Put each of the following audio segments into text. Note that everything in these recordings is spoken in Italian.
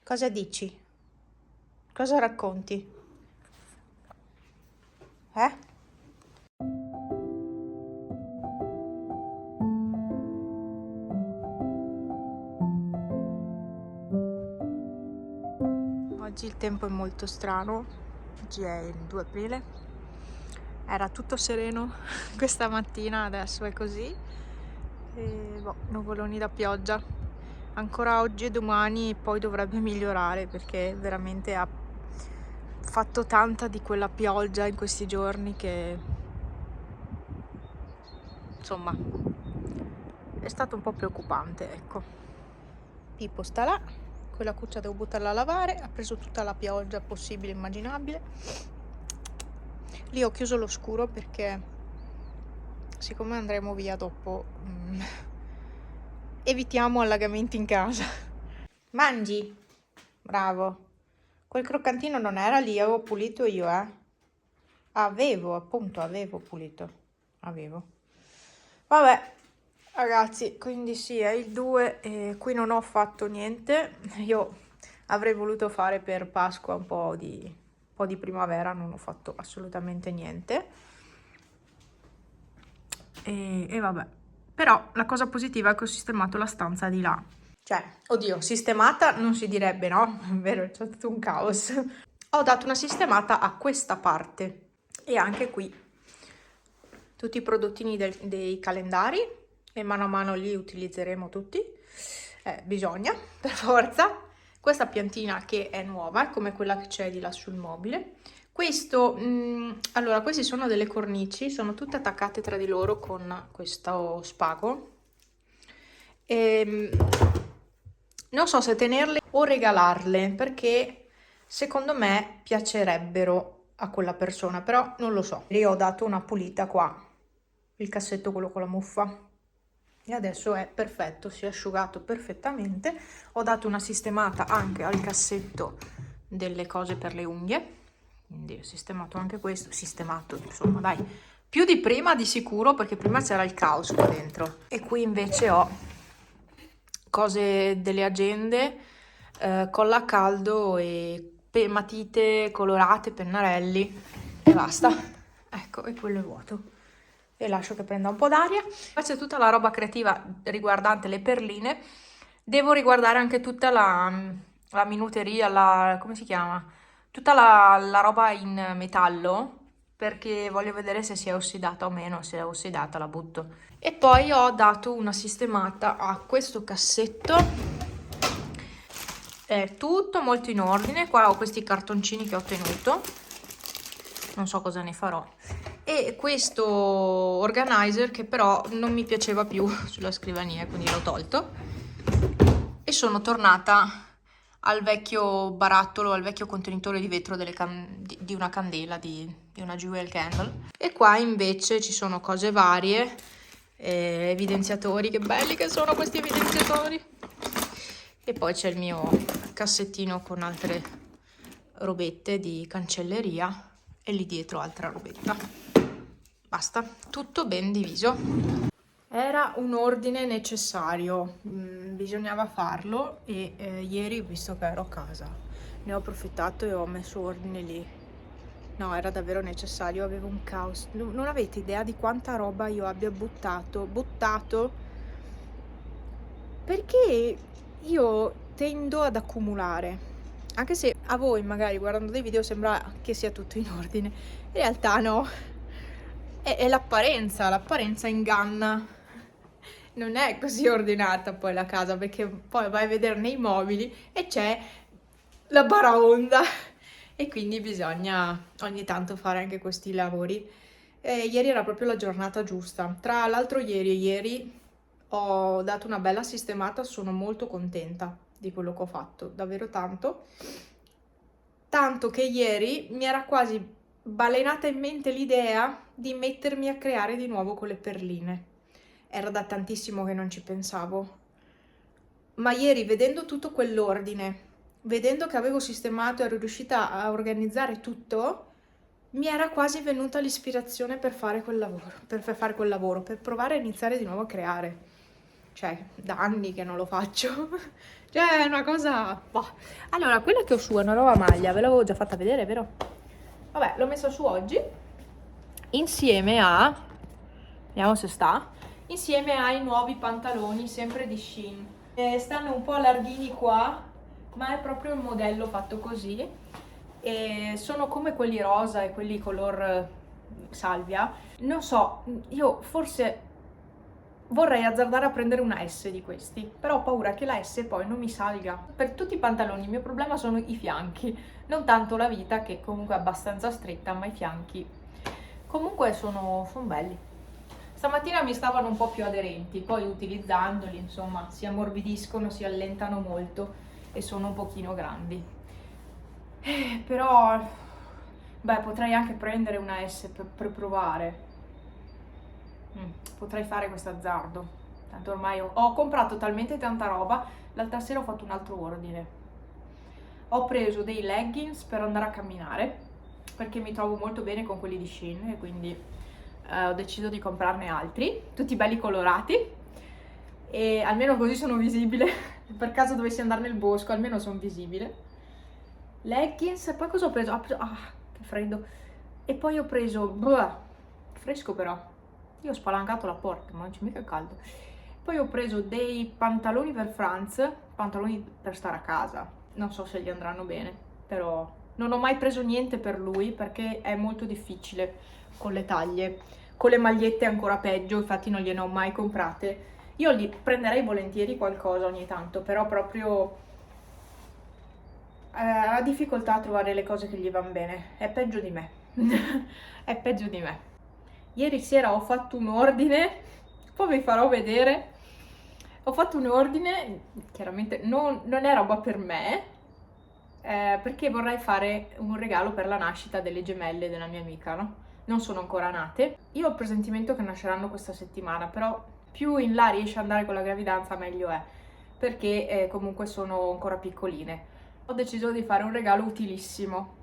Cosa dici? Cosa racconti? Oggi il tempo è molto strano, oggi è il 2 aprile, era tutto sereno questa mattina, adesso è così, e nuvoloni da pioggia, ancora oggi e domani poi dovrebbe migliorare perché veramente ha fatto tanta di quella pioggia in questi giorni che insomma è stato un po' preoccupante, ecco. Pippo sta là, quella cuccia devo buttarla a lavare, ha preso tutta la pioggia possibile e immaginabile. Lì ho chiuso lo scuro perché siccome andremo via dopo evitiamo allagamenti in casa. Mangi? Bravo. Quel croccantino non era lì, avevo pulito io, Avevo pulito. Vabbè, ragazzi, quindi sì, è il 2 e qui non ho fatto niente. Io avrei voluto fare per Pasqua un po' di primavera, non ho fatto assolutamente niente. E vabbè. Però la cosa positiva è che ho sistemato la stanza di là. Cioè, oddio, sistemata non si direbbe, no? Vero, c'è tutto un caos. Ho dato una sistemata a questa parte e anche qui. Tutti i prodottini dei calendari e mano a mano li utilizzeremo tutti. Bisogna, per forza. Questa piantina che è nuova, è come quella che c'è di là sul mobile. Questo, allora, queste sono delle cornici, sono tutte attaccate tra di loro con questo spago. Non so se tenerle o regalarle, perché secondo me piacerebbero a quella persona, però non lo so. Io ho dato una pulita qua, il cassetto quello con la muffa, e adesso è perfetto, si è asciugato perfettamente. Ho dato una sistemata anche al cassetto delle cose per le unghie, quindi ho sistemato anche questo, insomma dai, più di prima di sicuro, perché prima c'era il caos qua dentro. E qui invece ho cose delle agende, colla a caldo e matite colorate, pennarelli e basta. Ecco, e quello è vuoto. E lascio che prenda un po' d'aria. Poi c'è tutta la roba creativa riguardante le perline. Devo riguardare anche tutta la minuteria, come si chiama? Tutta la roba in metallo, perché voglio vedere se si è ossidata o meno. Se è ossidata la butto. E poi ho dato una sistemata a questo cassetto. È tutto molto in ordine. Qua ho questi cartoncini che ho tenuto, non so cosa ne farò, e questo organizer che però non mi piaceva più sulla scrivania, quindi l'ho tolto e sono tornata al vecchio barattolo, al vecchio contenitore di vetro di una candela, di una jewel candle. E qua invece ci sono cose varie, evidenziatori, che belli che sono questi evidenziatori, e poi c'è il mio cassettino con altre robette di cancelleria e lì dietro altra robetta. Basta, tutto ben diviso. Era un ordine necessario, bisognava farlo e ieri, visto che ero a casa, ne ho approfittato e ho messo ordine lì. No, era davvero necessario, avevo un caos. Non avete idea di quanta roba io abbia buttato, perché io tendo ad accumulare. Anche se a voi magari guardando dei video sembra che sia tutto in ordine, in realtà no, è l'apparenza inganna. Non è così ordinata poi la casa, perché poi vai a vedere nei mobili e c'è la baraonda e quindi bisogna ogni tanto fare anche questi lavori. Ieri era proprio la giornata giusta. Tra l'altro ieri ho dato una bella sistemata, sono molto contenta di quello che ho fatto, davvero tanto. Tanto che ieri mi era quasi balenata in mente l'idea di mettermi a creare di nuovo con le perline. Era da tantissimo che non ci pensavo. Ma ieri, vedendo tutto quell'ordine, vedendo che avevo sistemato e ero riuscita a organizzare tutto, mi era quasi venuta l'ispirazione per fare quel lavoro, per provare a iniziare di nuovo a creare. Cioè, da anni che non lo faccio. Cioè, è una cosa... boh. Allora, quella che ho su è una nuova maglia, ve l'avevo già fatta vedere, vero? Vabbè, l'ho messa su oggi, insieme a... vediamo se sta... insieme ai nuovi pantaloni, sempre di Shein. Stanno un po' larghini qua, ma è proprio il modello fatto così. E sono come quelli rosa e quelli color salvia. Non so, io forse vorrei azzardare a prendere una S di questi, però ho paura che la S poi non mi salga. Per tutti i pantaloni il mio problema sono i fianchi, non tanto la vita che comunque è abbastanza stretta, ma i fianchi. Comunque sono belli. Stamattina mi stavano un po' più aderenti, poi utilizzandoli, insomma, si ammorbidiscono, si allentano molto e sono un pochino grandi. Però, beh, potrei anche prendere una S per provare. Potrei fare questo azzardo. Tanto ormai ho comprato talmente tanta roba, l'altra sera ho fatto un altro ordine. Ho preso dei leggings per andare a camminare, perché mi trovo molto bene con quelli di Shein e quindi ho deciso di comprarne altri, tutti belli colorati e almeno così sono visibile, per caso dovessi andare nel bosco almeno sono visibile. Leggings, e poi cosa ho preso? Che freddo. E poi ho preso, fresco però, io ho spalancato la porta ma non c'è mica caldo. Poi ho preso dei pantaloni per Franz, pantaloni per stare a casa, non so se gli andranno bene, però non ho mai preso niente per lui perché è molto difficile con le taglie. Con le magliette è ancora peggio, infatti non gliene ho mai comprate. Io gli prenderei volentieri qualcosa ogni tanto, però proprio ha difficoltà a trovare le cose che gli vanno bene. È peggio di me. È peggio di me. Ieri sera ho fatto un ordine, poi vi farò vedere. Ho fatto un ordine, chiaramente non è roba per me, perché vorrei fare un regalo per la nascita delle gemelle della mia amica, no? Non sono ancora nate. Io ho il presentimento che nasceranno questa settimana, però più in là riesce ad andare con la gravidanza meglio è, perché comunque sono ancora piccoline. Ho deciso di fare un regalo utilissimo.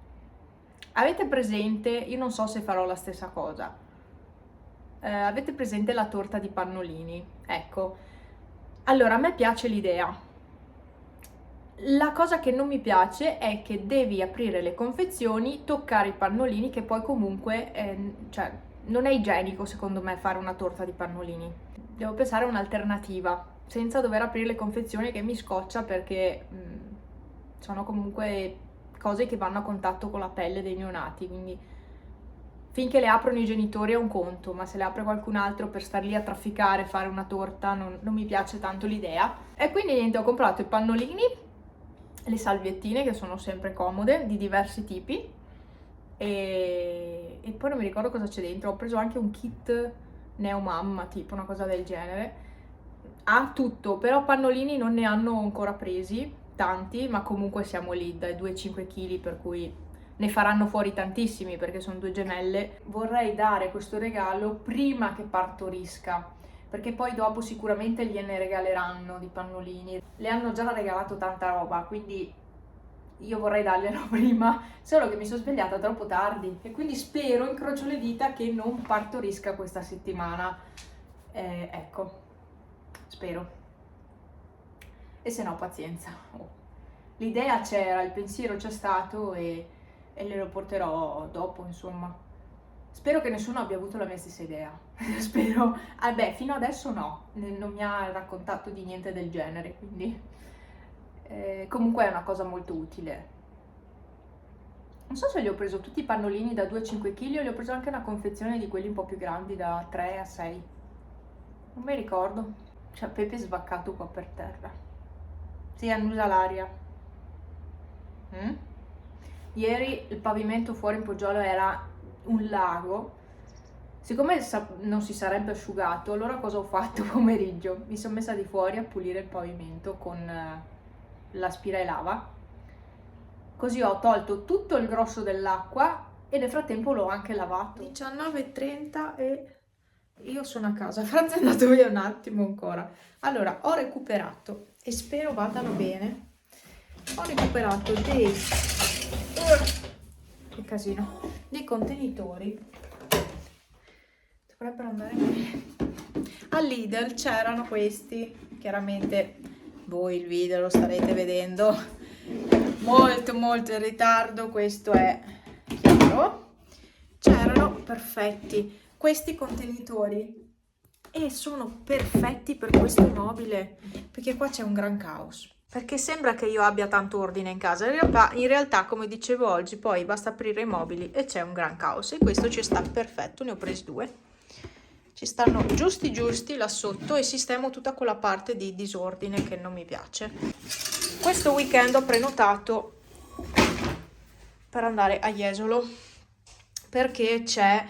Avete presente, io non so se farò la stessa cosa, avete presente la torta di pannolini? Ecco, allora a me piace l'idea. La cosa che non mi piace è che devi aprire le confezioni, toccare i pannolini, che poi comunque, cioè, non è igienico secondo me fare una torta di pannolini. Devo pensare a un'alternativa, senza dover aprire le confezioni che mi scoccia perché sono comunque cose che vanno a contatto con la pelle dei neonati, quindi finché le aprono i genitori è un conto, ma se le apre qualcun altro per star lì a trafficare, fare una torta, non mi piace tanto l'idea. E quindi niente, ho comprato i pannolini, le salviettine che sono sempre comode, di diversi tipi, e poi non mi ricordo cosa c'è dentro. Ho preso anche un kit neomamma, tipo una cosa del genere. Ha tutto, però pannolini non ne hanno ancora presi tanti, ma comunque siamo lì dai 2-5 kg, per cui ne faranno fuori tantissimi perché sono due gemelle. Vorrei dare questo regalo prima che partorisca, perché poi dopo sicuramente gliene regaleranno di pannolini. Le hanno già regalato tanta roba, quindi io vorrei darglielo prima, solo che mi sono svegliata troppo tardi e quindi spero, incrocio le dita, che non partorisca questa settimana. Ecco, spero. E se no pazienza. L'idea c'era, il pensiero c'è stato e glielo porterò dopo, insomma. Spero che nessuno abbia avuto la mia stessa idea. Spero. Beh, fino adesso no, non mi ha raccontato di niente del genere, quindi comunque è una cosa molto utile. Non so se gli ho preso tutti i pannolini da 2-5 kg o gli ho preso anche una confezione di quelli un po' più grandi da 3-6. Non mi ricordo. C'è Pepe svaccato qua per terra. Si annusa l'aria. Ieri il pavimento fuori in Poggiolo era un lago. Siccome non si sarebbe asciugato, allora cosa ho fatto pomeriggio? Mi sono messa di fuori a pulire il pavimento con l'aspiralava. Così ho tolto tutto il grosso dell'acqua e nel frattempo l'ho anche lavato. 19:30 e io sono a casa. Franz è andato via un attimo ancora. Allora, ho recuperato e spero vadano bene. Ho recuperato che casino, dei contenitori. Dovrebbero andare bene. Al Lidl c'erano questi, chiaramente voi il video lo starete vedendo molto in ritardo, questo è chiaro. C'erano perfetti questi contenitori e sono perfetti per questo mobile, perché qua c'è un gran caos. Perché sembra che io abbia tanto ordine in casa, in realtà come dicevo oggi, poi basta aprire i mobili e c'è un gran caos, e questo ci sta perfetto. Ne ho presi 2, ci stanno giusti là sotto, e sistemo tutta quella parte di disordine che non mi piace. Questo weekend ho prenotato per andare a Jesolo, perché c'è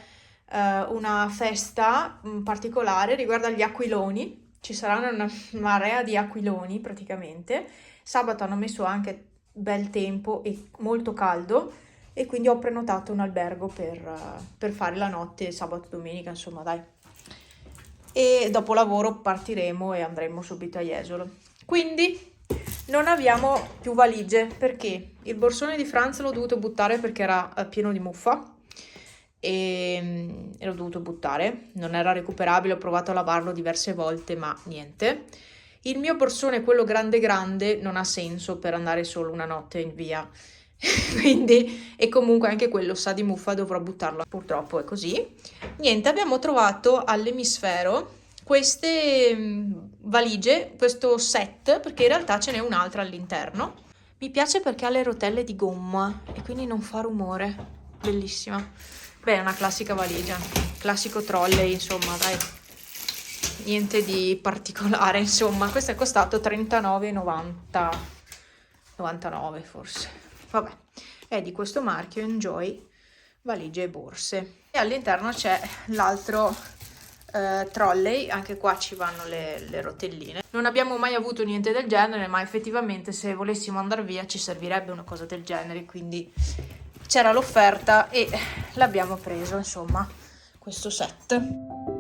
una festa particolare riguardo agli aquiloni. Ci saranno una marea di aquiloni praticamente. Sabato hanno messo anche bel tempo e molto caldo, e quindi ho prenotato un albergo per fare la notte sabato domenica, insomma dai. E dopo lavoro partiremo e andremo subito a Jesolo. Quindi non abbiamo più valigie, perché il borsone di Franz l'ho dovuto buttare perché era pieno di muffa, e l'ho dovuto buttare, non era recuperabile. Ho provato a lavarlo diverse volte ma niente. Il mio borsone, quello grande, non ha senso per andare solo una notte in via quindi, e comunque anche quello sa di muffa, dovrò buttarlo, purtroppo è così. Niente, abbiamo trovato all'Emisfero queste valigie, questo set, perché in realtà ce n'è un'altra all'interno. Mi piace perché ha le rotelle di gomma e quindi non fa rumore, bellissima. Beh, è una classica valigia, classico trolley, insomma, dai, niente di particolare, insomma. Questo è costato 39,90, 99 forse, vabbè, è di questo marchio, Enjoy valigie e borse. E all'interno c'è l'altro trolley, anche qua ci vanno le rotelline. Non abbiamo mai avuto niente del genere, ma effettivamente se volessimo andare via ci servirebbe una cosa del genere, quindi c'era l'offerta e l'abbiamo preso, insomma, questo set.